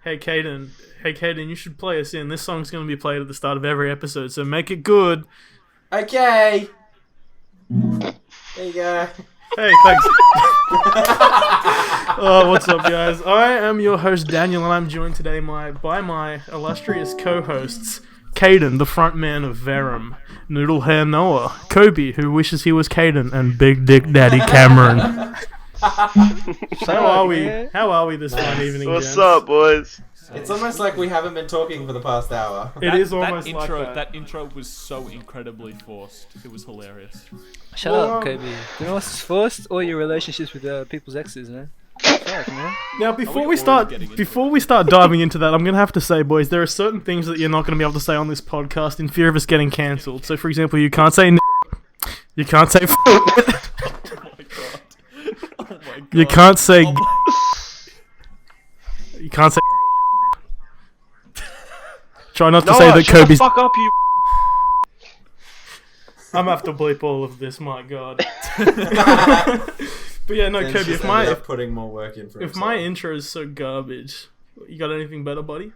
Hey, Caden, you should play us in. This song's going to be played at the start of every episode, so make it good. Okay. There you go. Hey, thanks. Oh, what's up, guys? I am your host, Daniel, and I'm joined today by my illustrious co-hosts, Caden, the front man of Verum, Noodle Hair Noah, Kobe, who wishes he was Caden, and Big Dick Daddy Cameron. How are we this fine evening, What's gents? up, boys? It's almost like we haven't been talking for the past hour. It is almost like that. That intro was so incredibly forced. It was hilarious. Shut up, Kobe. Do you know what's forced? All your relationships with people's exes, man. Fuck, man. Now, before we start diving into that, I'm gonna have to say, boys, there are certain things that you're not gonna be able to say on this podcast in fear of us getting cancelled. So, for example, you can't say you can't say you can't say you can't say. Try not to say that Kobe's. Fuck up, you. I'm gonna have to bleep all of this. My God. But yeah, no, Then Kobe. just ended up putting more work in for if himself. my intro is so garbage, you got anything better, buddy?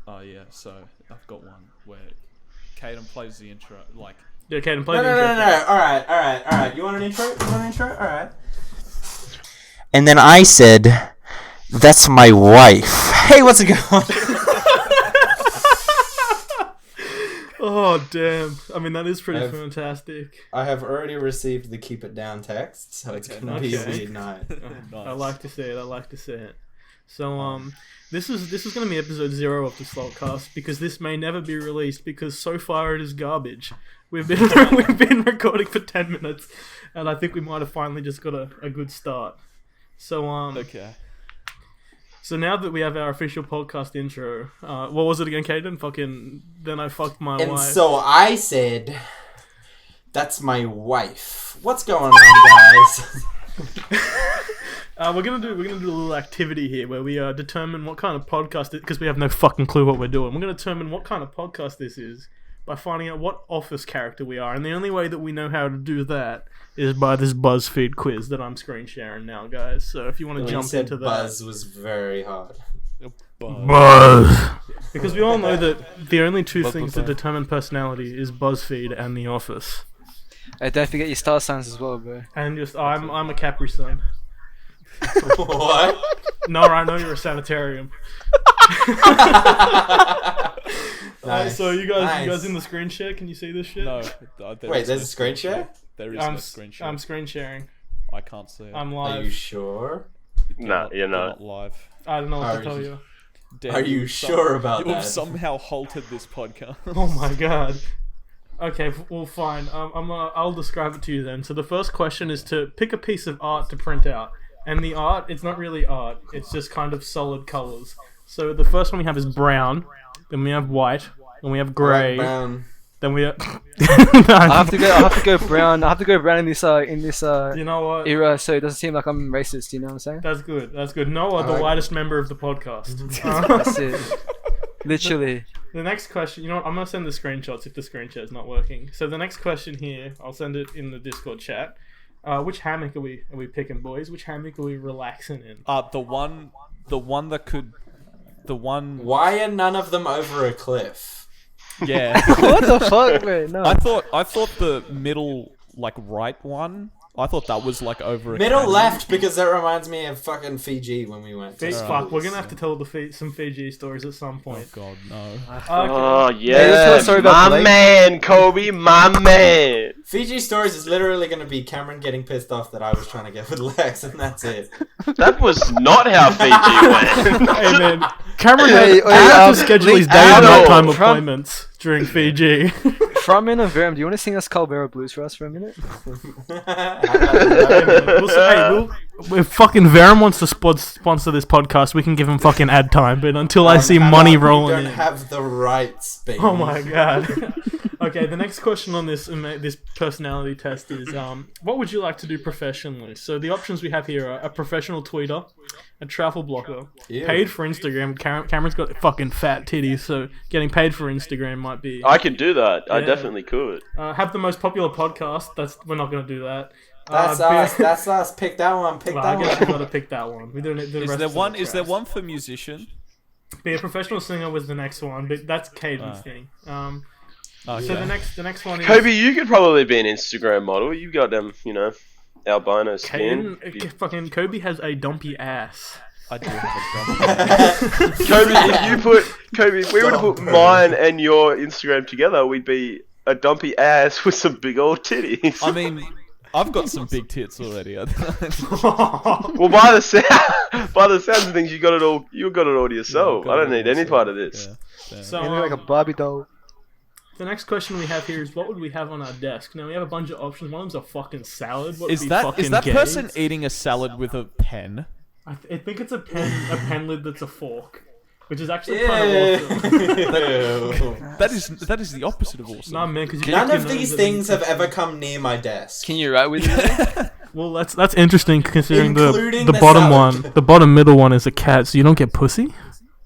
Oh yeah, so I've got one where Caden plays the intro, like... Yeah, Caden, play No, the no, intro. no, no. Alright. You want an intro? Alright. And then I said, "That's my wife." Hey, what's it going? Oh damn! I mean, that is pretty I've- fantastic. I have already received the keep it down text, so it's gonna be a Okay. weird night. Nice. I like to see it. So this is gonna be episode 0 of the Slalt Cast because this may never be released because so far it is garbage. We've been recording for 10 minutes, and I think we might have finally just got a good start. So Okay. So now that we have our official podcast intro, what was it again, Caden? Then I fucked my And wife. so I said, "That's my wife." What's going on, guys? We're gonna do a little activity here where we determine what kind of podcast because we have no fucking clue what we're doing. We're gonna determine what kind of podcast this is by finding out what office character we are, and the only way that we know how to do that is by this BuzzFeed quiz that I'm screen sharing now, guys. So if you want to When jump you said into that, buzz was very hard. Buzz. Because we all know that the only two Buzz, things buzz, that determine personality is BuzzFeed and The Office. Hey, don't forget your star signs as well, bro. And just I'm a Capri Sun. What? No, I know you're a sanitarium. Nice. So you guys Nice. in the screen share? Can you see this shit? No. Wait, there's a screen share? There is I'm no screen share. I'm screen sharing. I can't see it. I'm Are live. you sure? Nah, you're They're not. live. I don't know what Are to tell you- you. Dan, Are you you've sure about You've that? somehow halted this podcast. Oh my god. Okay, well fine. I'll describe it to you then. So the first question is to pick a piece of art to print out, and the art it's not really art. It's just kind of solid colors. So the first one we have is brown, then we have white, then we have grey, Brown. then we have. I have to go brown. I have to go brown in this You know what? era, so it doesn't seem like I'm racist. You know what I'm saying? That's good. Noah, the Alright. whitest member of the podcast. That's it. Literally. The next question, you know what? I'm gonna send the screenshots if the screen share is not working. So the next question here, I'll send it in the Discord chat. Which hammock are we picking, boys? Which hammock are we relaxing in? The one that could... The one... Why are none of them over a cliff? Yeah. What the fuck, bro? No. I thought the middle, like, right one, I thought that was, like, over a Middle canyon. left, because that reminds me of fucking Fiji when we went. Fuck, we're gonna have to tell some Fiji stories at some Oh, point. God, no. Okay. Oh, let's tell yeah. a story about My Blake. man, Kobe, my man. Fiji stories is literally going to be Cameron getting pissed off that I was trying to get with Lex, and that's it. That was not how Fiji went. Hey man, Cameron Hey, had to schedule his day and Adam, nighttime from- appointments during Fiji. From in a Verum, do you want to sing us Calvera Blues for us for a minute? If fucking Verum wants to sponsor this podcast, we can give him fucking ad time. But until I see How money about rolling You don't in. have the rights, baby. Oh my god. Okay, the next question on this personality test is what would you like to do professionally? So the options we have here are a professional tweeter, a travel blogger, Ew. paid for Instagram. Cameron's got fucking fat titties, so getting paid for Instagram might be. I could do that. I Yeah. definitely could. Have the most popular podcast. We're not gonna do that. That's us. That's us. Pick that one. Pick Well, that I guess we one. gotta pick that one. We don't need the Is rest there of one? the Is there rest. one for musician? Be a professional singer was the next one, but that's Caden's thing. So the next one is Kobe, you could probably be an Instagram model. You've got them, albino skin. Caden. Fucking Kobe has a dumpy ass. I do have a Kobe, if we were to put mine and your Instagram together, we'd be a dumpy ass with some big old titties. I mean, I've got some big tits already. Well, by the sounds of things, you got it all to yourself. I don't need any part of this. Yeah. So You look like a Barbie doll. the next question we have here is, what would we have on our desk? Now we have a bunch of options. One of them's a fucking salad. What would Is be that fucking that gay? person eating a salad with a pen? I think it's a pen lid that's a fork, which is actually kind of awesome. That is the opposite of awesome. Nah, man, because None of these things have ever come near my desk. Can you write with it? Well, that's interesting considering Including the the bottom salad. one, the bottom middle one is a cat, so you don't get pussy.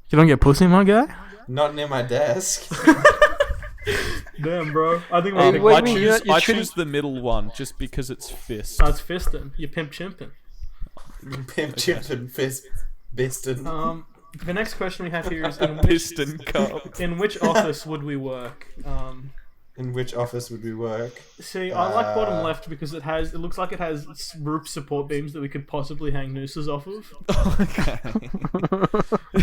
You don't get pussy, my guy. Not near my desk. Damn, bro. I think Hey, we're wait, I you mean choose, you're I treating- choose the middle one just because it's fist. That's fisting. You pimp chimping. Pimp, chip, and fist. Biston. The next question we have here is, Piston cup. in which office would we work? In which office would we work? See, I like bottom left because it looks like it has roof support beams that we could possibly hang nooses off of. Okay.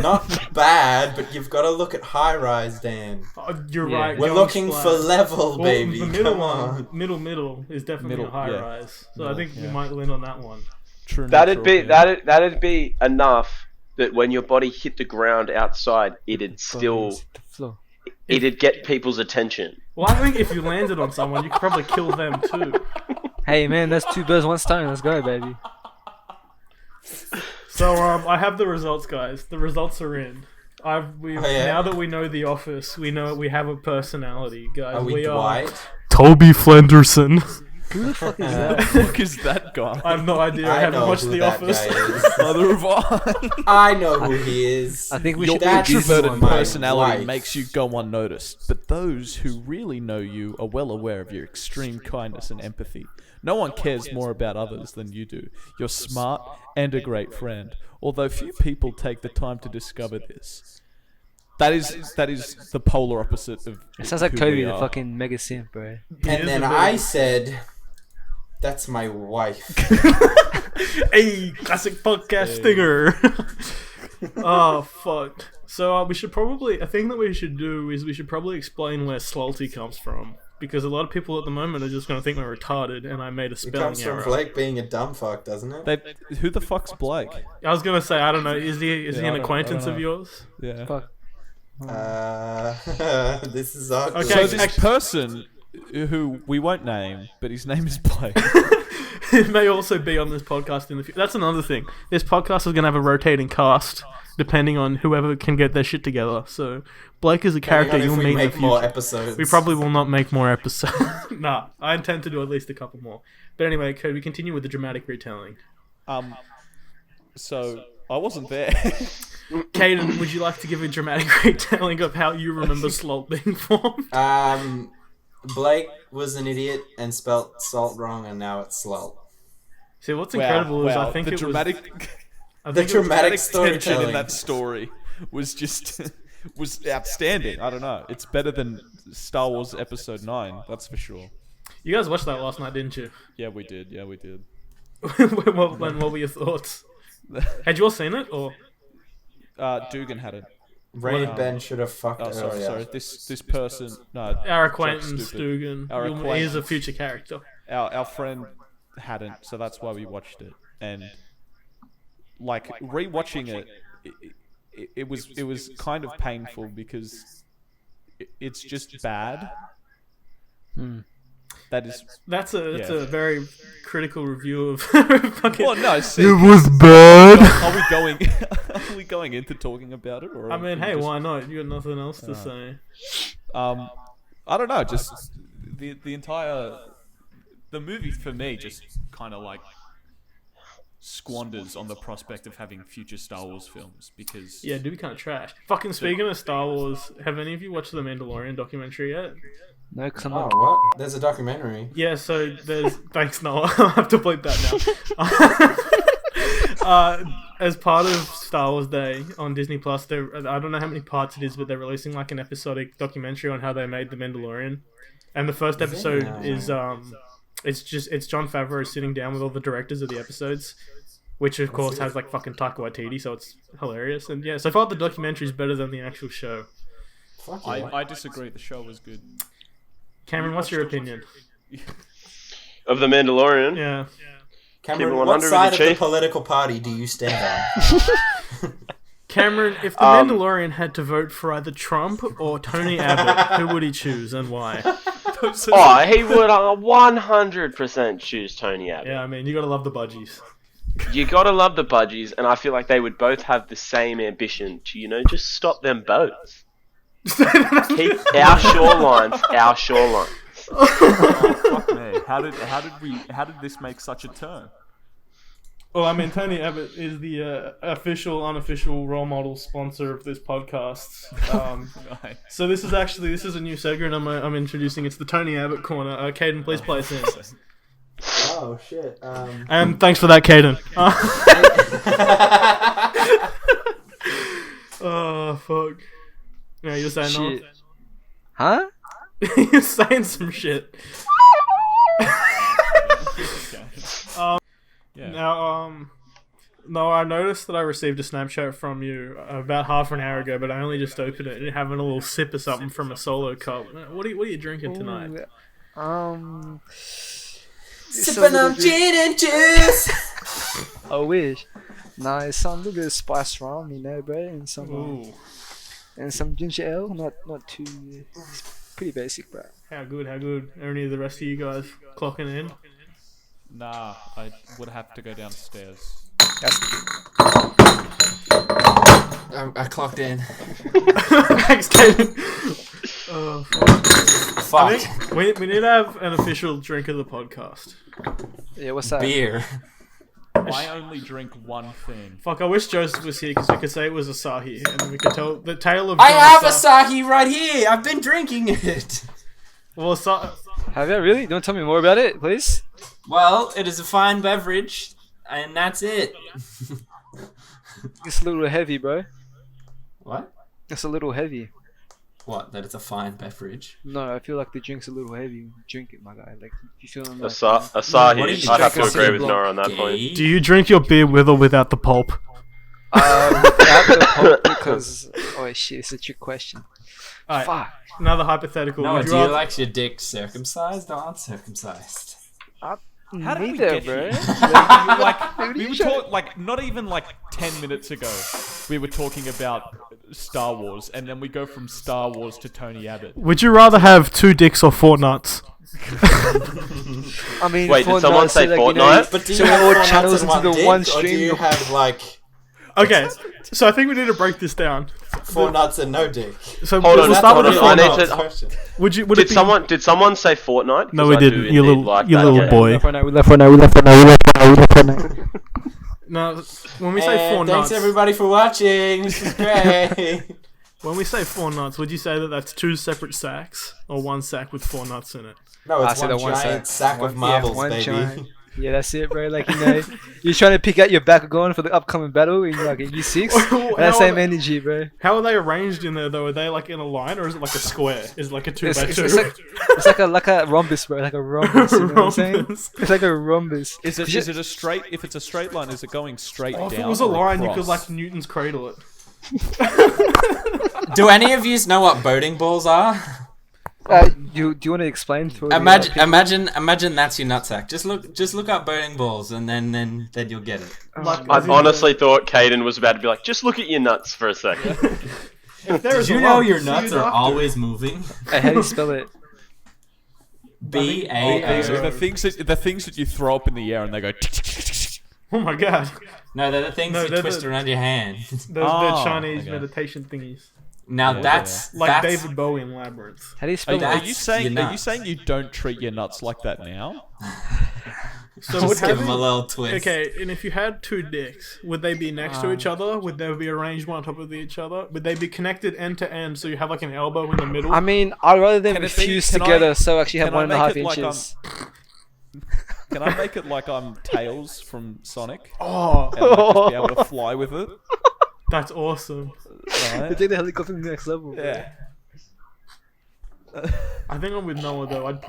Not bad, but you've got to look at high rise, Dan. You're Yeah. right. We're going looking flat. for level, Well, baby. the middle Come on. one, middle is definitely Middle, a high yeah. rise. So I Middle, think we yeah. might land on that one. True. That'd neutral, be yeah. that'd be enough that when your body hit the ground outside, it'd get people's attention. Well, I think if you landed on someone, you could probably kill them too. Hey man, that's 2 birds, 1 stone. Let's go, baby. So I have the results, guys. The results are in. yeah? Now that we know the office, we know we have a personality, guys. Are we Dwight? Toby Flenderson. Who the fuck is that? What the fuck is that guy? I have no idea. I haven't know watched who The that Office. guy is. Neither have I. I know who he is. I think we Your should That do is this introverted one. my personality wife. makes you go unnoticed, but those who really know you are well aware of your extreme kindness and empathy. No one cares more about others than you do. You're smart and a great friend, although few people take the time to discover this. That is the polar opposite of. It sounds like who Kobe, we the are. fucking mega simp, bro. And then I said, "That's my wife." Hey, classic podcast stinger. Oh fuck. So we should probably. A thing that we should do is we should probably explain where Slalty comes from, because a lot of people at the moment are just going to think we're retarded, and I made a It spelling comes from error. Blake being a dumb fuck, doesn't it? Who the fuck's Blake? I was going to say, I don't know. Is he Yeah, an I don't acquaintance know. of yours? Yeah. Fuck. This is awkward. Okay, So this person, who we won't name, but his name is Blake. It may also be on this podcast in the future. That's another thing. This podcast is going to have a rotating cast, depending on whoever can get their shit together. So Blake is a character Depending on you'll if we meet in make the more future. episodes. We probably will not make more episodes. Nah, I intend to do at least a couple more. But anyway, could we continue with the dramatic retelling? So I wasn't there. Caden, would you like to give a dramatic retelling of how you remember Slalt being formed? Blake was an idiot and spelt salt wrong, and now it's Slalt. See, what's incredible is I think the it dramatic, was... I The think it was- dramatic tension in storytelling. that story was just was outstanding. I don't know. It's better than Star Wars Episode 9, that's for sure. You guys watched that last night, didn't you? Yeah, we did. Yeah, we did. what were your thoughts? Had you all seen it, or...? Dugan had it. Ray and Ben should have fucked Oh, sorry, earlier. sorry. This person, no, Our acquaintance, Jack's stupid. Dugan. Our He's a acquaintance. future character. Our friend hadn't, so that's why we watched it. And like rewatching it was kind of painful because it's just bad. That is. That's a Yeah. very critical review of fucking... Well, no. See, was bad. are we going? Are we going into talking about it? Or I mean, are we hey, just- why not? You got nothing else to say. I don't know. Just the entire the movie for me just kind of like squanders on the prospect of having future Star Wars films because Yeah, do be kind of trash. Fucking speaking of Star Wars, have any of you watched the Mandalorian documentary yet? No, because I'm Oh, not. what? There's a documentary. Yeah, so there's... Thanks, Noah. I'll have to bleep that As part of Star Wars Day on Disney Plus, I don't know how many parts it is, but they're releasing like an episodic documentary on how they made The Mandalorian. And the first episode is it's Jon Favreau sitting down with all the directors of the episodes, which of course has like fucking Taika Waititi, so it's hilarious. And yeah, so far the documentary is better than the actual show. I disagree. The show was good. Cameron, what's your opinion? Of The Mandalorian? Yeah. Cameron, Keep it what 100 side with of the the chief. political party do you stand on? Cameron, if the Mandalorian had to vote for either Trump or Tony Abbott, who would he choose and why? Oh, he would 100% choose Tony Abbott. Yeah, I mean, you gotta love the budgies. You gotta love the budgies, and I feel like they would both have the same ambition to, just stop them boats. Keep our shorelines our shorelines. Oh, fuck me. How did this make such a turn? Well, I mean, Tony Abbott is the official, unofficial role model sponsor of this podcast. Nice. So this is a new segment I'm introducing. It's the Tony Abbott corner. Caden, please play us in. Oh shit. And thanks for that, Caden. Oh fuck. Yeah, you're saying no. Shit. Huh? You're saying some shit. Yeah. Now, no, I noticed that I received a Snapchat from you about half an hour ago, but I only just opened it and having a little sip of something from a solo cup. What are you drinking tonight? Sipping on gin and juice. I wish. Nah, it's some little bit of spiced rum, bro, and some ginger ale. Not too. It's pretty basic, bro. How good? Are any of the rest of you guys clocking in? Nah, I would have to go downstairs. I clocked in. Thanks, Caden. Oh, Fuck. I think we need to have an official drink of the podcast. Yeah, what's that? Beer. I only drink one thing. Fuck, I wish Joseph was here because we could say it was Asahi, and then we could tell the tale of. I John have Asahi right here. I've been drinking it. Well, Have you really? Don't tell me more about it, please. Well, it is a fine beverage, and that's it. It's a little heavy, bro. What? It's a little heavy. What? That it's a fine beverage? No, I feel like the drink's a little heavy. Drink it, my guy. Like, you feel like, Asahi, What are you I'd have to drinking? agree with Nora on that point. Gay? do you drink your beer with or without the pulp? without the pulp, because oh shit, it's a trick question. Alright, Fuck. another hypothetical. No, Would do you you rather- like your dick circumcised or uncircumcised? How did we Neither, get bro. here? We were talking not even 10 minutes ago. We were talking about Star Wars, and then we go from Star Wars to Tony Abbott. Would you rather have 2 dicks or 4 nuts? I mean, Wait, did Fortnite, someone say like, Fortnite? But do so you have all 4 channels nuts in into one the one dick, or do stream. you have like Okay, so I think we need to break this down. 4 nuts and no dick? So Hold on, we'll start hold with the on, 4 I need nuts. to- Question. Would it Did be... someone say Fortnite? No, 'Cause we I do didn't. You indeed little, like you that little game. boy. We left Fortnite. No, when we say 4 And nuts, thanks everybody for watching. This is great. when we say 4 nuts, would you say that that's 2 separate sacks or 1 sack with 4 nuts in it? No, I it's said one the one giant sack. sack of Yeah, marbles, one baby. giant. Yeah, that's it, bro. Like, you're trying to pick out your background for the upcoming battle in like year 6. How That same are they- energy, bro. How are they arranged in there though? Are they like in a line or is it like a square? Is it like a 2 It's, by it's, 2? it's like a rhombus, bro. Like a rhombus. You know what I'm saying? Rhombus. It's like a rhombus. Is it a straight? If it's a straight line, is it going straight Oh, down? if it was a or line, you across? could like Newton's cradle it. Do any of you know what boating balls are? Do you want to explain to me? Imagine that's your nutsack. Just look up boating balls, and then you'll get it. Like, I honestly thought Caden was about to be like, just look at your nuts for a second. Did you know your nuts are always moving? How do you spell it? B These are A O. the things that you throw up in the air and they go. Oh my god. No, they're the things No, you they're twist the- around your hand. Those Oh, Chinese okay. meditation thingies. Now Yeah, that's Like that's, David Bowie in Labyrinth. How do you Are, spell are that? you saying? your Are you nuts. saying you don't treat your nuts like that now? So would Just give having- them a little twist. Okay, and if you had 2 dicks, would they be next to each other? Would they be arranged one on top of each other? Would they be connected end to end so you have like an elbow in the middle? I mean, I'd rather them Can be it be- fused can I- together so I actually have can I 1.5 make it like, inches. Can I make it like I'm Tails from Sonic? Oh, And like, just be able to fly with it? that's awesome. You Right? take the helicopter to the next level. Bro. Yeah. I think I'm with Noah though. I'd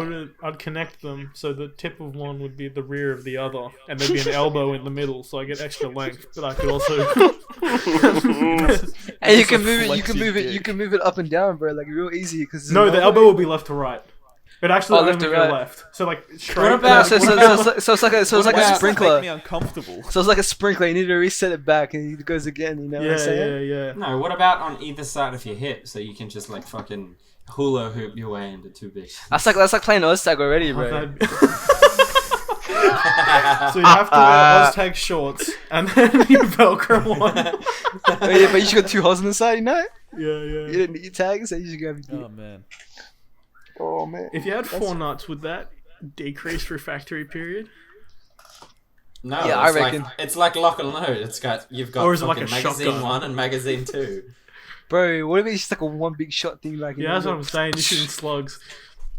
connect them so the tip of one would be the rear of the other, and there'd be an elbow in the middle, so I get extra length. But I could also. And you can move it. You flex can your move it. You dick. can move it up and down, bro. Like real easy. Cause No, the elbow will be left to right. It actually Oh, left only to go right. left. So like straight. about- So it's like a What about- sprinkler. Make me uncomfortable. So it's like a sprinkler. You need to reset it back, and it goes again. You know what I'm Yeah, saying? yeah, yeah. No, what about on either side of your hip so you can just like fucking hula hoop your way into two bitches? That's like playing Oztag already, Oh, bro. that'd be- So you have to wear Oztag shorts and then you Velcro one. Oh, yeah, but you just got 2 holes on the side, you know? Yeah, You yeah. didn't need tags, so you just grab your Oh man. Oh man. If you had 4 nuts, would that decrease refractory period? No, Yeah, I it's reckon. like it's like lock and load. You've got Or is it like fucking a magazine shotgun? 1 and magazine 2. Bro, what if it's just like a one big shot thing, like Yeah, that's what I'm saying. You're shooting slugs.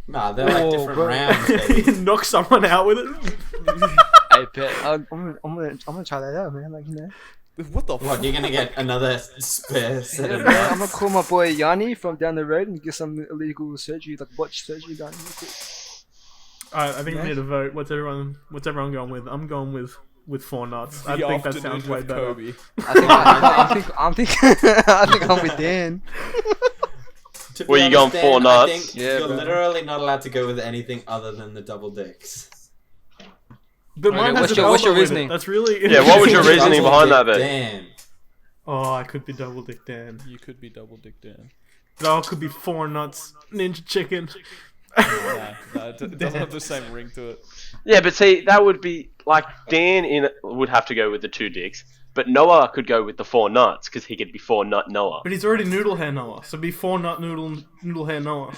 Nah, they're like Oh, different bro. rounds. Baby. You knock someone out with it. Hey, bet. I'm gonna try that out, man. Like, you know. What the What, fuck? you're gonna get another spare set Yeah, of man, I'm gonna nuts? call my boy Yanni from down the road and get some illegal surgery, like botched surgery done. Real quick. Alright, I think we need to vote. What's everyone going with? I'm going with 4 nuts. I The think that afternoon sounds way with better. Kobe. I think I'm with Dan. To be Were you going honest, 4 Dan, I nuts? think Yeah, you're bro. literally not allowed to go with anything other than the double dicks. But Okay, mine has what's an your elbow with reasoning? it. That's really Yeah, what was your interesting. reasoning Double behind dick that, though? Dan. Oh, I could be double dick Dan. You could be double dick Dan. No, it could be 4 nuts. Ninja chicken. No, it doesn't have the same ring to it. Yeah, but see, that would be like Dan would have to go with the 2 dicks, but Noah could go with the 4 nuts because he could be 4 nut Noah. But he's already noodle hair Noah, so be 4 nut noodle hair Noah.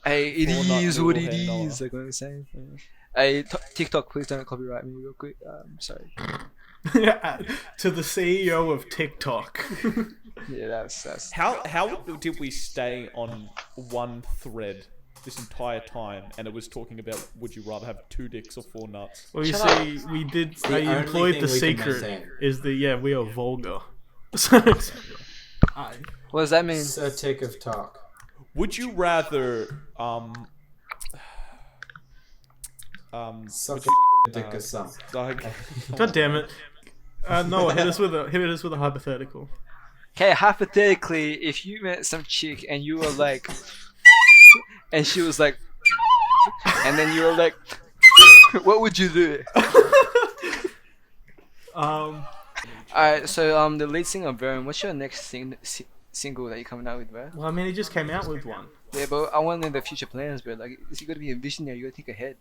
Hey, it Four nut is what noodle it head Noah. is. Like what I'm saying. Hey, TikTok, please don't copyright me real quick. Sorry. To the CEO of TikTok. Yeah, that's. How did we stay on one thread this entire time, and it was talking about would you rather have 2 dicks or 4 nuts? Well, you Shut see, we did. the I only employed thing the we can secret. maintain. We are vulgar. So, What does that mean? So tick of talk. Would you rather Suck a dick or some. like God damn it. Noah, hit us with a hypothetical. Okay, hypothetically, if you met some chick and you were like, and she was like, and then you were like, what would you do? Alright, so the lead singer of Vern, what's your next single that you're coming out with, bro? Well, I mean, he just came out with one. Yeah, but I want to know the future plans, bro. Like, you gotta be a visionary. You gotta think ahead.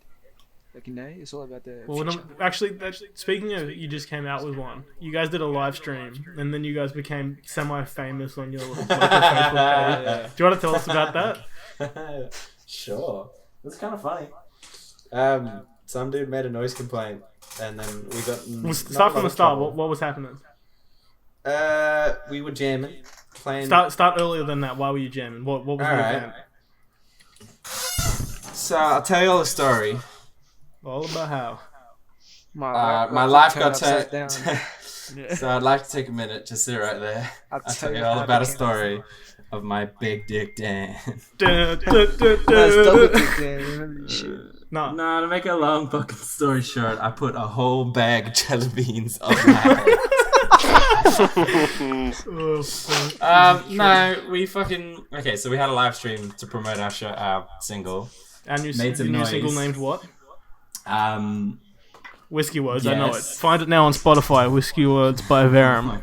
Like, you know, it's all about the Well, future. actually, speaking of, you just came out with one. You guys did a live stream, and then you guys became semi-famous on your local Facebook page. Do you want to tell us about that? Sure. That's kind of funny. Some dude made a noise complaint, and then we got. We'll start from the start. What was happening? We were jamming, playing. Start earlier than that. Why were you jamming? What was the Alright. event? So I'll tell you all the story. All about how. My life got upside turned. down. So I'd like to take a minute to sit right there. I'll tell you all about a story of my big dick Dan. That's double dick, man. Remember this shit. Nah. No, to make a long fucking story short, I put a whole bag of jelly beans on my head. Oh, fuck. No, we fucking okay. So we had a live stream to promote our single. And your Made some new noise. single named what? Whiskey Words. I know it. Yes. Find it now on Spotify. Whiskey Words by Verum.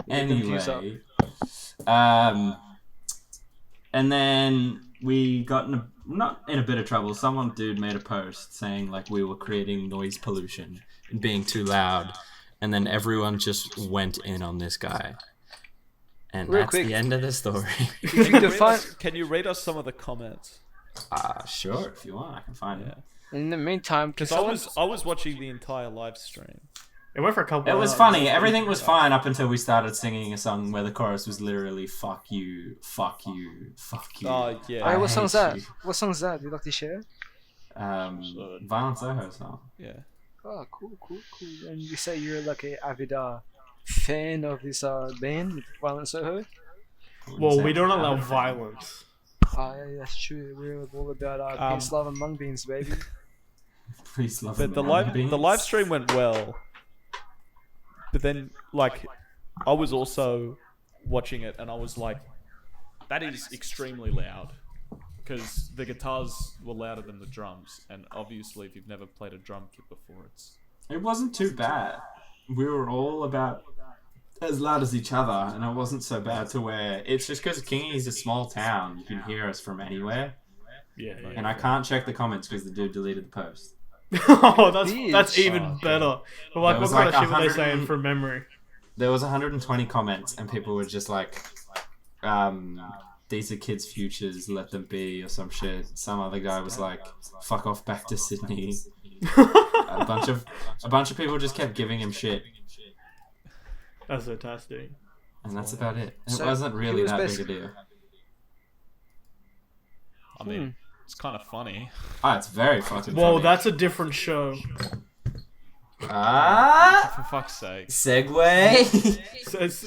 Anyway, and then we got not in a bit of trouble. Dude made a post saying like we were creating noise pollution and being too loud, and then everyone just went in on this guy. And Real that's quick. the end of the story. If you could find, Can you read us some of the comments? Sure, if you want, I can find it. in the meantime, Because I was watching the entire live stream. It went for a couple. It was hours. funny. Everything was fine up until we started singing a song where the chorus was literally "fuck you, fuck you, fuck you." Oh yeah. I Hey, what song's hate that? you. What song's that? Do you like to share? Violent Soho song. Yeah. Oh, cool. And you say you're like a avid fan of this band, Violent Soho? Well, we don't allow violence. Yeah, that's true. We're all about peace, love, and mung beans, baby. Peace, love, But and the beans. live stream went well. But then, like, I was also watching it, and I was like, that is extremely loud. Because the guitars were louder than the drums, and obviously, if you've never played a drum kit before, It wasn't too bad. We were all about as loud as each other, and it wasn't so bad to where it's just because Kingy's a small town, you can hear us from anywhere. Yeah. And I can't check the comments because the dude deleted the post. Oh, that's even better. But like, There what was kind like of shit were they 100 saying from memory? There was 120 comments, and people were just like, "These are kids' futures. Let them be," or some shit. Some other guy was like, "Fuck off back to Sydney." a bunch of people just kept giving him shit, That's fantastic. and that's about it. It So, wasn't really who was that best? big a deal. I mean, it's kind of funny. Oh, it's very fucking Well, funny. that's a different show. For fuck's sake. Segue. So it's,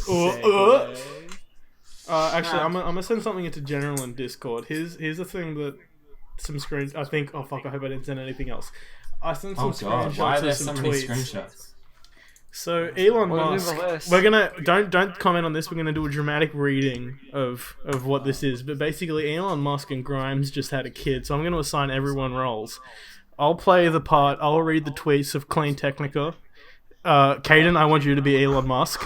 actually, I'm gonna send something into general in Discord. Here's the thing that some screens. I think. Oh fuck! I hope I didn't send anything else. I sent some Oh god, why are screenshots there of so some many tweets. screenshots? So Elon Well, Musk, nevertheless. we're gonna don't comment on this. We're gonna do a dramatic reading of what this is. But basically, Elon Musk and Grimes just had a kid, so I'm gonna assign everyone roles. I'll play the part. I'll read the tweets of Clean Technica. Caden, I want you to be Elon Musk.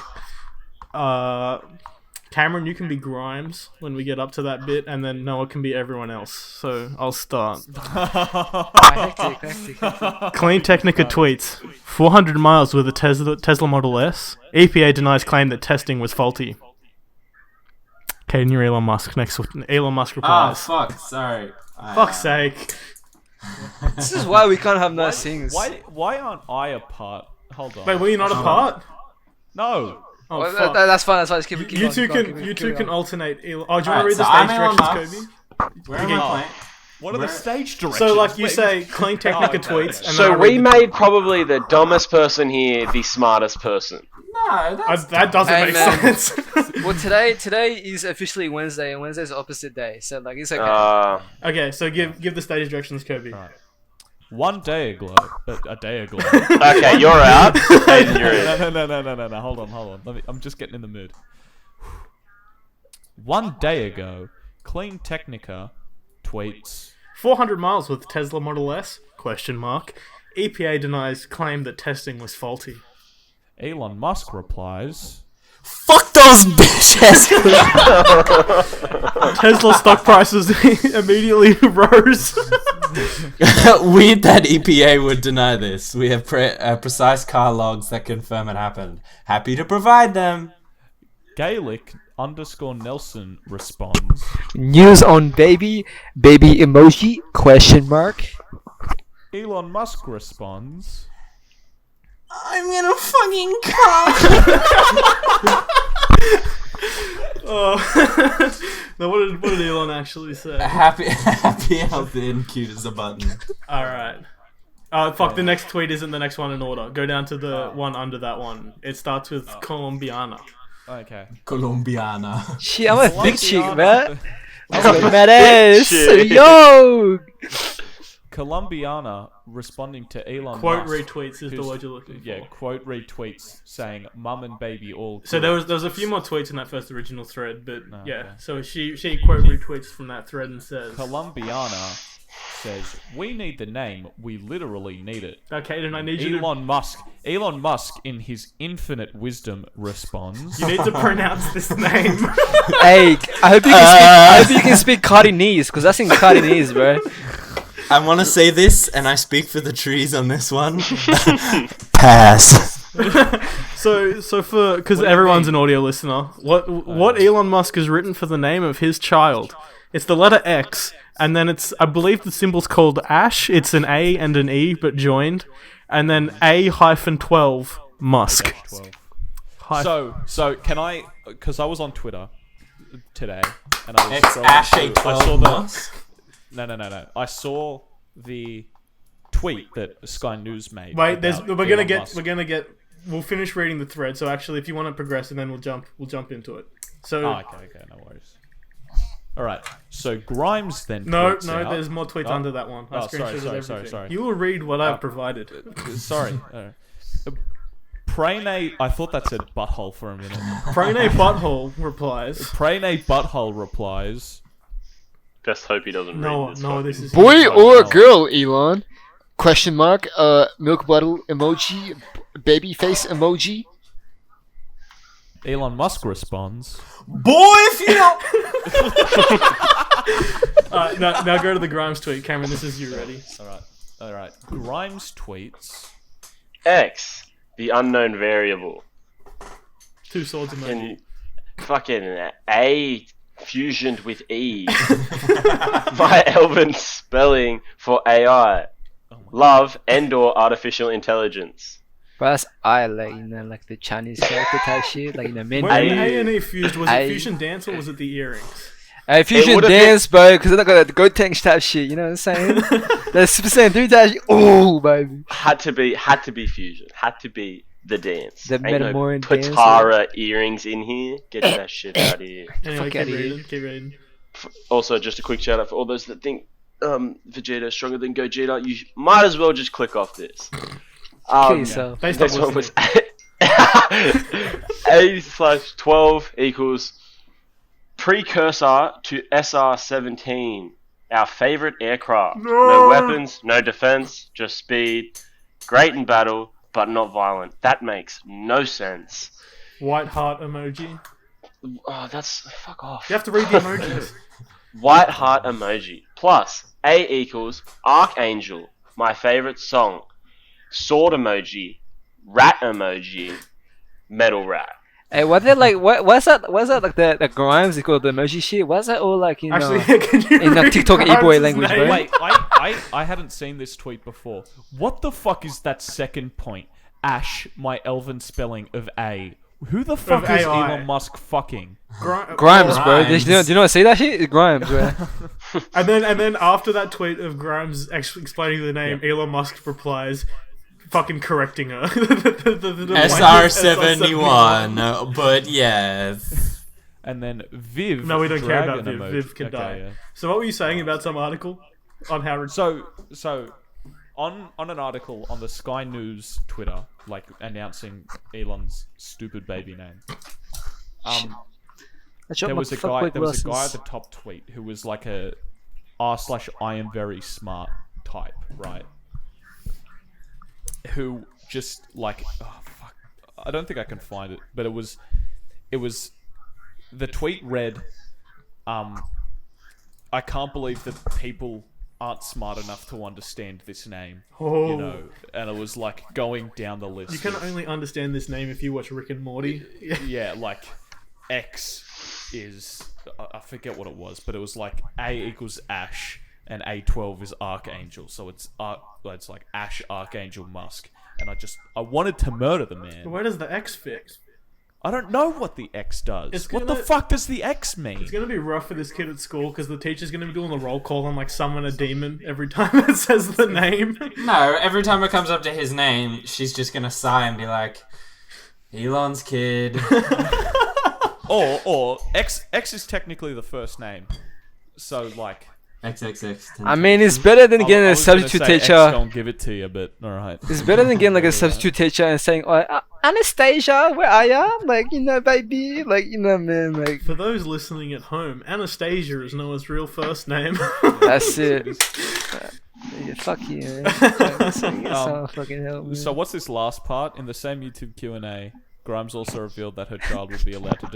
Cameron, you can be Grimes when we get up to that bit, and then Noah can be everyone else. So I'll start. Hectic. Clean Technica tweets: 400 miles with a Tesla Model S. EPA denies claim that testing was faulty. Caden, you're Elon Musk. Next, Elon Musk Oh replies. fuck, sorry. Fuck's sake. This is why we can't have nice things. Why aren't I a part? Hold on. Wait, were you not a part? No. Oh, Well, fuck. that's fine. Just keep it. You two can alternate. Oh, do you want to read the stage directions, Kobe? Where am I playing? What are the stage directions? So, like, you Wait, say Clean Technica okay. tweets, and So then I we read the- made probably the dumbest person here the smartest person. No, that's that doesn't Hey, make man. sense. Well, today is officially Wednesday, and Wednesday's the opposite day. So like, it's okay. Okay, so give the stage directions, Kobe. Right. One day ago, a day ago. Okay, you're out. Hayden, you're in. No. Hold on. I'm just getting in the mood. One day ago, Clean Technica tweets. 400 miles with Tesla Model S? Question mark. EPA denies claim that testing was faulty. Elon Musk replies. Fuck those bitches! Tesla stock prices immediately rose. weird that EPA would deny this. We have precise car logs that confirm it happened. Happy to provide them. Gaelic_Nelson responds. News on baby emoji ? Question mark. Elon Musk responds. I'm gonna fucking come. Now, what did Elon actually say? happy, healthy, and cute as a button. Alright. Fuck, the next tweet isn't the next one in order. Go down to the one under that one. It starts with Colombiana. Okay. Colombiana. Shit, I'm a big chick, man. I'm I'm a a badass. chick. Yo. Colombiana responding to Elon Quote Musk. retweets is the who's- word you're looking for. Yeah, quote retweets saying mum and baby all good. So there was a few more tweets in that first original thread, but yeah. okay. So she quote retweets from that thread and says, Colombiana says, we need the name, we literally need it. "Okay, then I need you Elon Musk in his infinite wisdom responds. to pronounce this name." Hey, I hope you can speak Cardinese, because that's in Cardinese, bro. I want to say this, and I speak for the trees on this one. Pass. So because do you everyone's mean? an audio listener, what Elon Musk has written for the name of his child? It's the letter X, and then it's, I believe the symbol's called Ash. It's an A and an E but joined, and then A-12 Musk. 12. So can I? Because I was on Twitter today, and I was X scrolling Ash through- I saw A12 Musk. No. I saw the tweet that Sky News made. Wait, about we're Elon Musk. gonna get. We'll finish reading the thread. So actually, if you want to progress, and then we'll jump into it. So Okay, no worries. All right. So Grimes then. no, tweets out- there's more tweets under that one. I screenshotted everything. You will read what I've provided. Sorry. Prane, I thought that said butthole for a minute. Prane Butthole replies. Prane Butthole replies. Best hope he doesn't No, read this. no, this is Boy or girl, Elon? Question mark. Milk bottle emoji. Baby face emoji. Elon Musk responds. boy. If you don't. Now go to the Grimes tweet, Cameron. This is you ready? All right. Grimes tweets. X, the unknown variable. 2 swords emoji. And fucking A fusioned with E. My Elven spelling for AI. Love and/or artificial intelligence. But that's I like the Chinese character type shit, like When menu. A and E fused, was it I- fusion dance or was it the earrings? Fusion would've dance, bro, because they're not gonna go tank type shit. You know what I'm saying? That's Super Saiyan 3 type shit. Oh, baby. Had to be fusion. Had to be the dance. The Ain't Metamoran no dance, Patara earrings in here. Get that shit out of here. Anyway, Fuck keep outta here. reading. Keep reading. Also, just a quick shout out for all those that think Vegeta is stronger than Gogeta. You might as well just click off this. Kill yourself. They stopped Next one listening. was A/12 equals precursor to SR-17, our favorite aircraft. No weapons, no defense, just speed. Great in battle, but not violent. That makes no sense. White heart emoji. Oh, that's fuck off. You have to read the emojis. White heart emoji. Plus A equals Archangel, my favorite song. Sword emoji, rat emoji, metal rat. Hey, what they like? What's that? What's that like the Grimes equal the emoji shit? What's that all like in Actually, can you in the read TikTok Grimes' e-boy language, name? bro? Wait, I hadn't seen this tweet before. What the fuck is that second point? Ash, my elven spelling of A. Who the fuck is AI. Elon Musk fucking? Grimes, bro. Do you know what say that shit? It's Grimes, bro. And then after that tweet of Grimes actually explaining the name, Elon Musk replies, fucking correcting her. The SR-71, but yeah. And then Viv. No, we don't care about dragon Viv. emoji. Viv can Okay, die. yeah. So what were you saying about some article on how? So on an article on the Sky News Twitter, like announcing Elon's stupid baby name. There was a guy at the top tweet who was like a r/I am very smart type, right? Who just like, oh fuck, I don't think I can find it, but it was the tweet read, I can't believe that people aren't smart enough to understand this name, you know, and it was like going down the list. You can of- only understand this name if you watch Rick and Morty. yeah, like X is, I forget what it was, but it was like A equals Ash and A12 is Archangel, so it's like Ash Archangel Musk, and I wanted to murder the man. Where does the X fit? I don't know what the X does. It's What the gonna- fuck does the X mean? It's gonna be rough for this kid at school because the teacher's gonna be doing the roll call and like summon a demon every time it says the name. No, every time it comes up to his name, she's just gonna sigh and be like, Elon's kid. Or X is technically the first name, so like. XXX. I mean, it's better than getting I a was gonna substitute say X teacher. don't give it to you, but all right. It's better than getting like a substitute teacher and saying, "Oh, Anastasia, where are ya? Like, you know, baby, like, you know, man, like." For those listening at home, Anastasia is Noah's real first name. That's it. Yeah, fuck you, man. Fucking hell, man. So what's this last part? In the same YouTube Q&A, Grimes also revealed that her child would be allowed to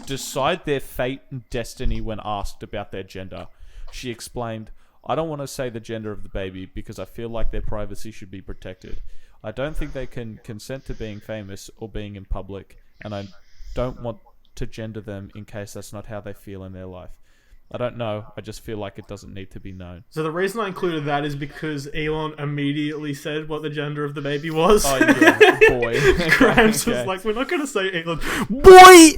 decide their fate and destiny when asked about their gender. She explained, I don't want to say the gender of the baby because I feel like their privacy should be protected. I don't think they can consent to being famous or being in public, and I don't want to gender them in case that's not how they feel in their life. I don't know, I just feel like it doesn't need to be known. So the reason I included that is because Elon immediately said what the gender of the baby was. Oh yeah, boy. Grimes Okay. was like, we're not going to say Elon. Boy!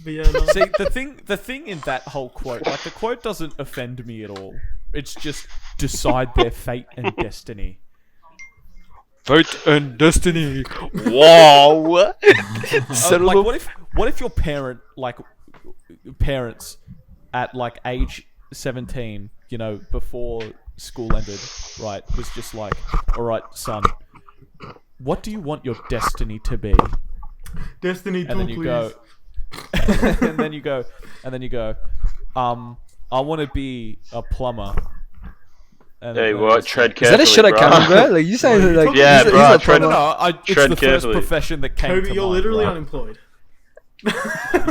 But yeah, no. See, the thing in that whole quote, like the quote doesn't offend me at all. It's just decide their fate and destiny. Fate and destiny. Wow. Like, what if your parents at like age 17, you know, before school ended, right, was just like, all right, son, what do you want your destiny to be? Destiny 2, And then you please. go, and then you go, I want to be a plumber. And Hey, then what? it's Tread like, Is that carefully, a shot at bro. Cameron, bro? Like you saying like Yeah, he's bro, a tread- plumber. it's Tread the carefully. first profession that came Toby, to you're mind, literally right? unemployed.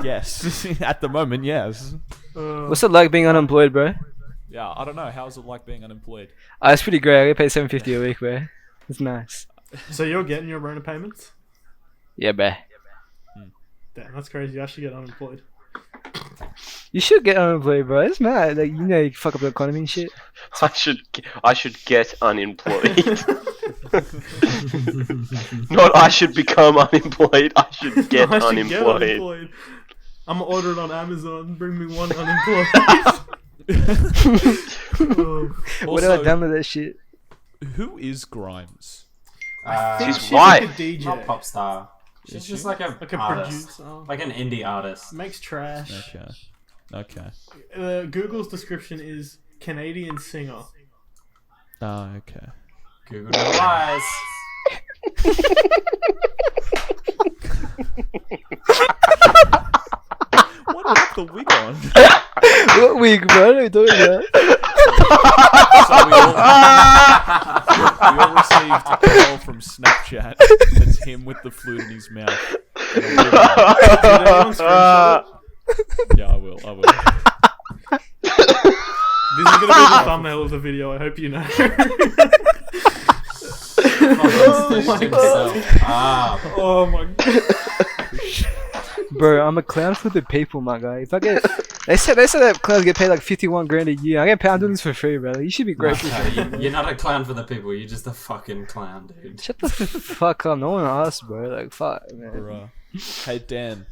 Yes, at the moment, yes. What's it like being unemployed, bro? Yeah, I don't know. How's it like being unemployed? It's pretty great. I get paid $7.50 a week, bro. It's nice. So you're getting your Rona payments? Yeah, bro. Damn, that's crazy. I should get unemployed. You should get unemployed, bro. It's mad. Like you know, you fuck up the economy and shit. I should get unemployed. Not I should become unemployed. I should get I should unemployed. get unemployed. I'm gonna order it on Amazon. Bring me one unemployed. What do I download that shit? Who is Grimes? She's like white. a DJ. Not pop star. She's just like a Like a artist. producer. Like an indie artist. Makes trash. Okay. Google's description is Canadian singer. Okay. Google replies. What about the wig on? What week, bro? What are you talking about? So we all received a call from Snapchat. It's him with the flute in his mouth. And a wig on. Did anyone screenshot it? Yeah, I will. This is gonna be the thumbnail of the video. I hope you know. Oh my God. Oh my god. Bro, I'm a clown for the people, my guy. If I get, they said that clowns get paid like 51 grand a year. I get paid. I'm doing this for free, bro. You should be grateful. You're not a clown for the people. You're just a fucking clown, dude. Shut the fuck up. No one asked, bro. Like fuck, man. Bruh. Hey Dan,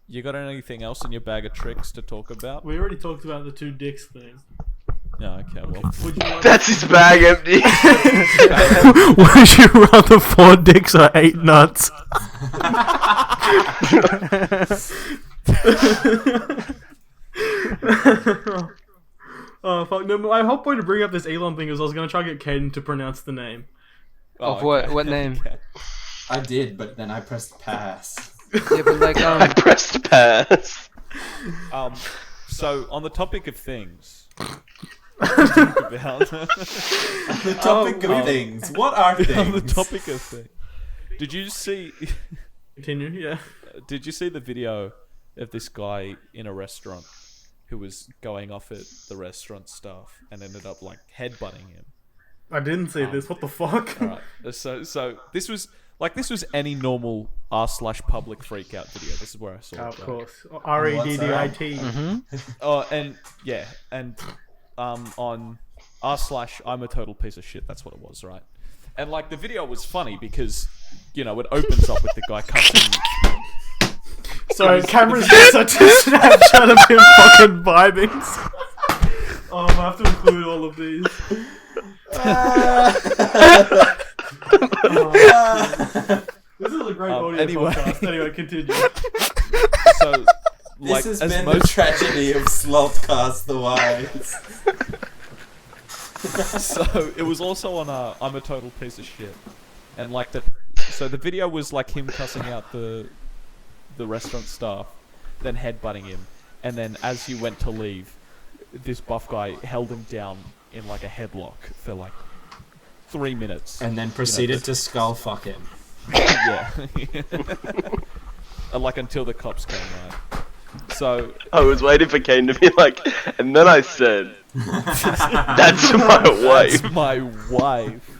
you got anything else in your bag of tricks to talk about? We already talked about the 2 dicks thing. No, okay, well. Would you like That's his bag empty. Would you rather 4 dicks or 8 nuts? Oh fuck! No, my whole point of bringing up this Elon thing is I was gonna try to get Caden to pronounce the name. Of what? What name? Okay. I did, but then I pressed pass. Yeah, but like I pressed pass. So on the topic of things, talk about The topic of things. What are things? on the topic of things. Did you see? Continue, yeah. Did you see the video of this guy in a restaurant who was going off at the restaurant staff and ended up like headbutting him? I didn't see this. What the fuck? All right. So this was any normal r/public freak out video. This is where I saw it. Of right? course. REDDIT. Oh, and yeah, and on r/I'm a total piece of shit. That's what it was, right? And like the video was funny because you know it opens up with the guy cussing. Sorry, Cameron's got such a snapshot of him fucking vibing. Oh, I have to include all of these. This is a great audio anyway. podcast. Anyway, continue. So, like, This has as been most the tragedy of Slalt Cast the Wise. So it was also on I'm a total piece of shit, and like so the video was like him cussing out the restaurant staff, then headbutting him, and then as he went to leave, this buff guy held him down in like a headlock for like 3 minutes, And then proceeded to skull fuck him. yeah, and, like until the cops came right. So I was waiting for Kane to be like, and then I said, "That's my wife." That's my wife.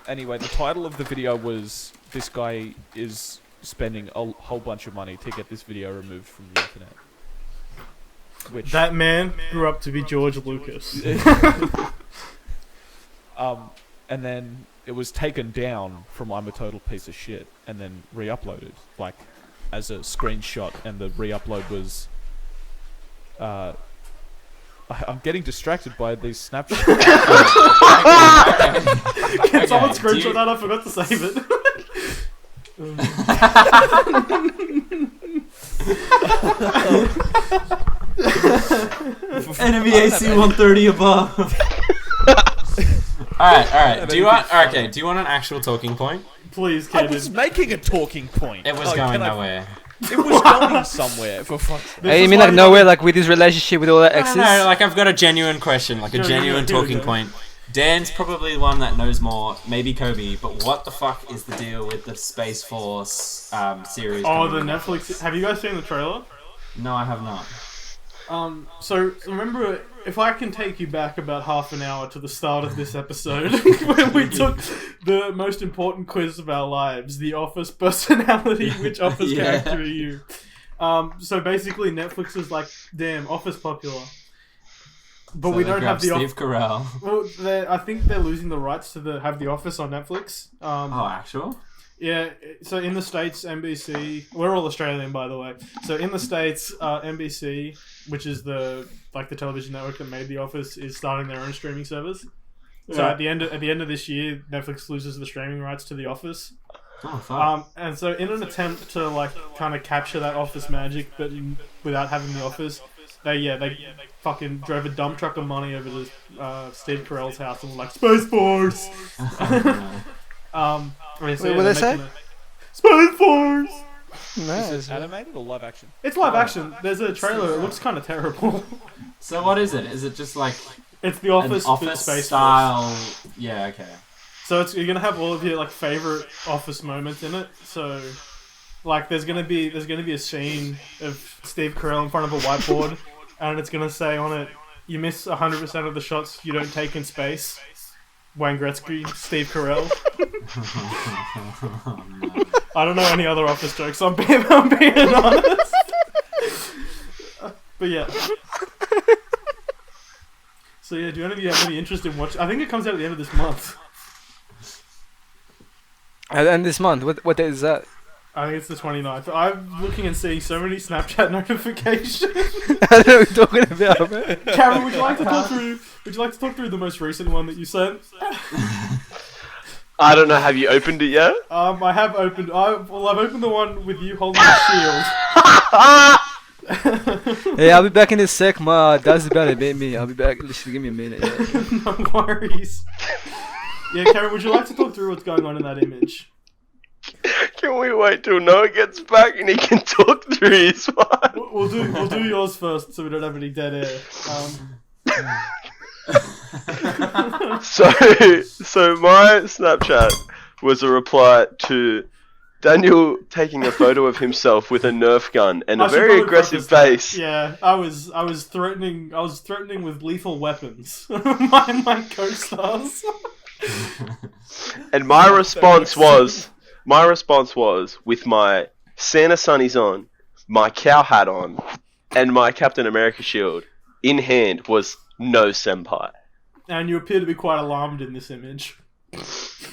Anyway, the title of the video was "This guy is spending a whole bunch of money to get this video removed from the internet." Which That man grew up to be George Lucas. and then it was taken down from I'm a total piece of shit and then re-uploaded like as a screenshot, and the re-upload was I'm getting distracted by these snapshots. Can someone do screenshot you- that? I forgot to save it. Enemy AC 130 above. Alright. Do you want an actual talking point? Please, I Kaden. was making a talking point. It was Oh, going can I- nowhere. It was going somewhere. For fuck's sake. This Hey, you is mean why like nowhere, like with his relationship with all the exes? No, like I've got a genuine question, like a Here we genuine go, here we talking go. point. Dan's probably the one that knows more, maybe Kobe, but what the fuck is the deal with the Space Force series? Oh, coming the on Netflix. Have you guys seen the trailer? No, I have not. So remember, if I can take you back about half an hour to the start of this episode, when we took the most important quiz of our lives, the Office personality, which Office Yeah. character are you? So basically, Netflix is like, damn, Office popular, but So we they don't have grabbed the Steve Carell. Well, I think they're losing the rights to have the Office on Netflix. Oh, actual? Yeah, so in the States, NBC... We're all Australian, by the way. So in the States, NBC, which is the television network that made The Office, is starting their own streaming service. So Yeah. at the end of this year, Netflix loses the streaming rights to The Office. Oh, fuck. And so in an attempt to kind of capture that Office magic, but without having The Office, they fucking drove a dump truck of money over to Steve Carell's house and were like, Space Force! Wait, what they say? Space Force! Nice. Animated or live action? It's live action. There's a trailer. It looks kind of terrible. So what is it? Is it just like It's the an Office, but office Space Force. style? Yeah, okay. So you're gonna have all of your favorite Office moments in it. So there's gonna be a scene of Steve Carell in front of a whiteboard, and it's gonna say on it, "You miss 100% of the shots you don't take in space." Wayne Gretzky, Steve Carell. I don't know any other Office jokes. I'm being honest. But yeah. So yeah, do any of you have any interest in watching? I think it comes out at the end of this month. And this month, what day is that? I think it's the 29th. I'm looking and seeing so many Snapchat notifications. I don't know what you're talking about, man. Cameron, would you like to talk through? Would you like to talk through the most recent one that you sent? I don't know. Have you opened it yet? I have opened. I've opened the one with you holding a shield. Hey, I'll be back in a sec. My dad's about to beat me. I'll be back. Literally, give me a minute. Yeah. No worries. Yeah, Karen, would you like to talk through what's going on in that image? Can we wait till Noah gets back and he can talk through his one? We'll do yours first, so we don't have any dead air. So my Snapchat was a reply to Daniel taking a photo of himself with a Nerf gun and I a should very probably aggressive preface that. face. Yeah, I was threatening with lethal weapons. my co-stars. And my response was with my Santa sunnies on, my cow hat on, and my Captain America shield in hand was no senpai. And you appear to be quite alarmed in this image.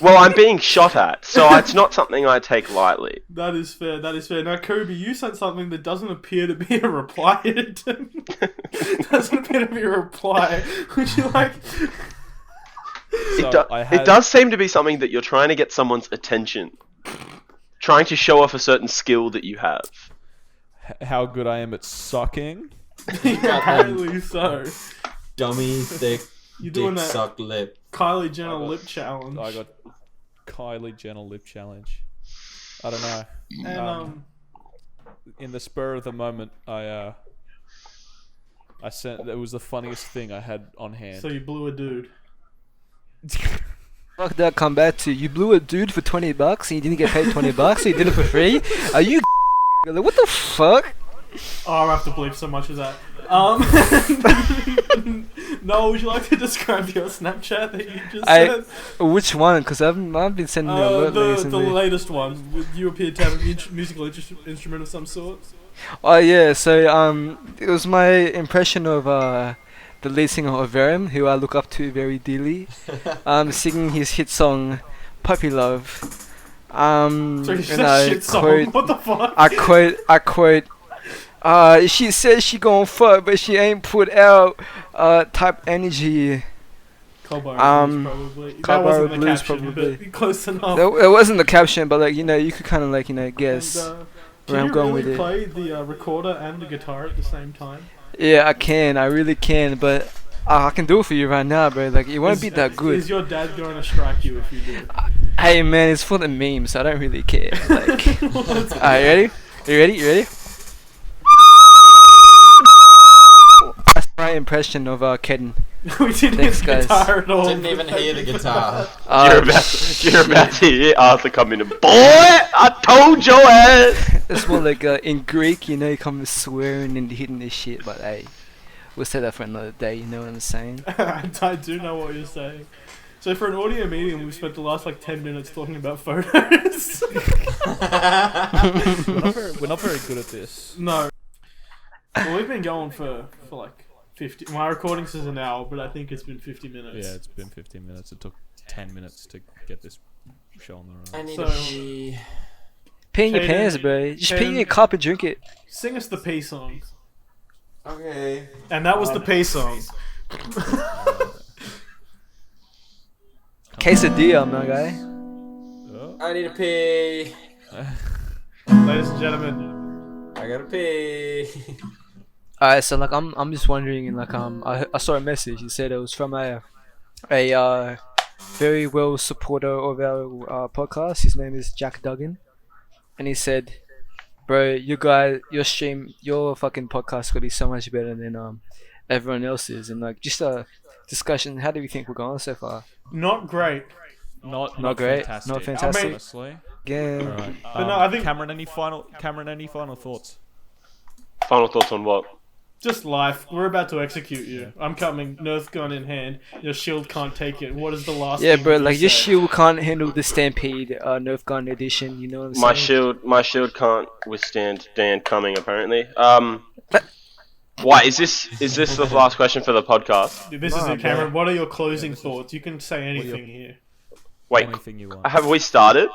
Well, I'm being shot at, so it's not something I take lightly. That is fair. Now, Kobe, you sent something that doesn't appear to be a reply. Doesn't appear to be a reply. Would you like? So It does seem to be something that you're trying to get someone's attention, trying to show off a certain skill that you have. How good I am at sucking. Apparently so. Dummy, thick, You're doing dick that suck lip. Kylie Jenner lip challenge. I got Kylie Jenner lip challenge. I don't know. And In the spur of the moment, I sent. It was the funniest thing I had on hand. so you blew a dude. Fuck that, come back to you blew a dude for $20 and you didn't get paid $20, so you did it for free? Are you what the fuck? Oh, I have to bleep so much of that. Noel, would you like to describe your Snapchat that you just sent? Which one? Because I've been sending you a lot The recently. latest one. You appear to have a musical instrument of some sort. Oh yeah, so it was my impression of the lead singer of Verum, who I look up to very dearly, singing his hit song "Puppy Love." So you And said I shit song. quote, What the fuck? I quote She says she gon' fuck, but she ain't put out type energy. Cowbar Blues, probably. That Cowbar wasn't the Blues, caption, probably. but close enough. It wasn't the caption, but like you could kind of like guess And, where can I'm you going really with it. play the recorder and the guitar at the same time? Yeah, I really can, but I can do it for you right now, bro. Like it won't be that good. Is your dad going to strike you if you do? Hey man, it's for the memes, so I don't really care. Like, alright, ready? You ready? That's my impression of Kedden. We didn't Thanks, hit guys. guitar at all. Didn't even hear the guitar. You're about to hear Arthur come in. Boy, I told your ass. It's more like in Greek, you come swearing and hitting this shit, but hey, we'll say that for another day. You know what I'm saying? I do know what you're saying. So for an audio medium, we've spent the last 10 minutes talking about photos. We're not very good at this. No. Well, we've been going for 50. My recording says an hour, but I think it's been 50 minutes. Yeah, it's been 15 minutes. It took 10 minutes to get this show on the I road. need So- to pee. Pee in your Kaden- pants, bro. Just pee in Kaden- your cup and drink it. Sing us the P song. Okay. And that was the P song. Quesadilla, my guy. Oh. I need to pee. Ladies and gentlemen. I gotta pee. Alright, so I'm just wondering, I saw a message. He said it was from a very well supporter of our podcast. His name is Jack Duggan, and he said, "Bro, your fucking podcast could be so much better than everyone else's." And just a discussion. How do you think we're going so far? Not great. Not great. Fantastic. Not fantastic. Honestly. Yeah. Alright. But no, I think- Cameron, any final thoughts? Final thoughts on what? Just life. We're about to execute you. I'm coming, Nerf gun in hand. Your shield can't take it. What is the last Yeah, thing bro. you Like your say? shield can't handle the Stampede Nerf gun edition. You know what I'm saying? My shield can't withstand Dan coming. Apparently. Why is this the last question for the podcast? This is Nah, it, Cameron. bro. What are your closing thoughts? You can say anything here. Wait, Anything you want. have we started?